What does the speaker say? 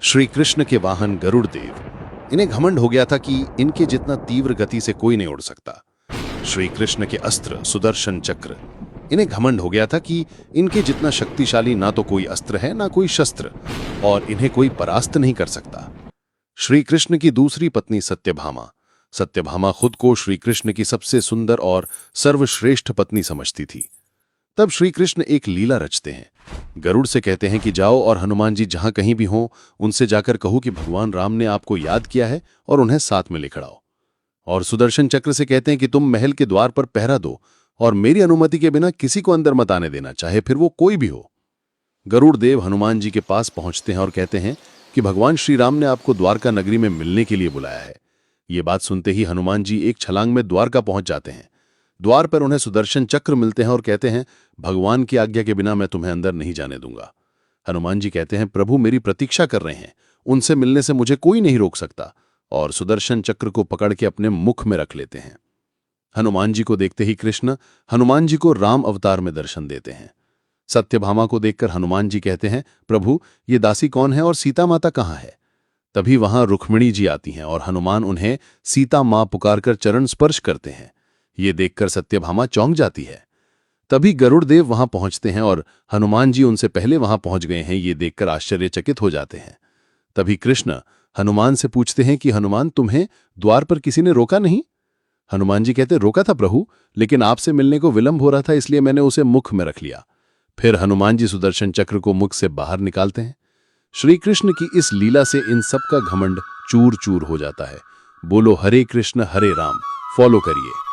श्री कृष्ण के वाहन गरुड़ देव, इन्हें घमंड हो गया था कि इनके जितना तीव्र गति से कोई नहीं उड़ सकता। श्री कृष्ण के अस्त्र सुदर्शन चक्र, इन्हें घमंड हो गया था कि इनके जितना शक्तिशाली ना तो कोई अस्त्र है ना कोई शस्त्र, और इन्हें कोई परास्त नहीं कर सकता। श्री कृष्ण की दूसरी पत्नी सत्यभामा, सत्यभामा खुद को श्री कृष्ण की सबसे सुंदर और सर्वश्रेष्ठ पत्नी समझती थी। तब श्री कृष्ण एक लीला रचते हैं। गरुड़ से कहते हैं कि जाओ और हनुमान जी जहां कहीं भी हों उनसे जाकर कहो कि भगवान राम ने आपको याद किया है और उन्हें साथ में ले खड़ाओ। और सुदर्शन चक्र से कहते हैं कि तुम महल के द्वार पर पहरा दो और मेरी अनुमति के बिना किसी को अंदर मत आने देना, चाहे फिर वो कोई भी हो। गरुड़ देव हनुमान जी के पास पहुंचते हैं और कहते हैं कि भगवान श्री राम ने आपको द्वारका नगरी में मिलने के लिए बुलाया है। ये बात सुनते ही हनुमान जी एक छलांग में द्वारका पहुंच जाते हैं। द्वार पर उन्हें सुदर्शन चक्र मिलते हैं और कहते हैं, भगवान की आज्ञा के बिना मैं तुम्हें अंदर नहीं जाने दूंगा। हनुमान जी कहते हैं, प्रभु मेरी प्रतीक्षा कर रहे हैं, उनसे मिलने से मुझे कोई नहीं रोक सकता, और सुदर्शन चक्र को पकड़ के अपने मुख में रख लेते हैं। हनुमान जी को देखते ही कृष्ण हनुमान जी को राम अवतार में दर्शन देते हैं। सत्यभामा को देखकर हनुमान जी कहते हैं, प्रभु ये दासी कौन है और सीता माता कहाँ है? तभी वहां रुक्मिणी जी आती हैं और हनुमान उन्हें सीता मां पुकारकर चरण स्पर्श करते हैं। ये देखकर सत्यभामा चौंक जाती है। तभी गरुड़ देव वहां पहुंचते हैं और हनुमान जी उनसे पहले वहां पहुंच गए हैं, ये देखकर आश्चर्यचकित हो जाते हैं। तभी कृष्ण हनुमान से पूछते हैं कि हनुमान तुम्हें द्वार पर किसी ने रोका नहीं? हनुमान जी कहते, रोका था प्रभु, लेकिन आपसे मिलने को विलंब हो रहा था इसलिए मैंने उसे मुख में रख लिया। फिर हनुमान जी सुदर्शन चक्र को मुख से बाहर निकालते हैं। श्री कृष्ण की इस लीला से इन सब का घमंड चूर चूर हो जाता है। बोलो हरे कृष्ण हरे राम फॉलो करिए।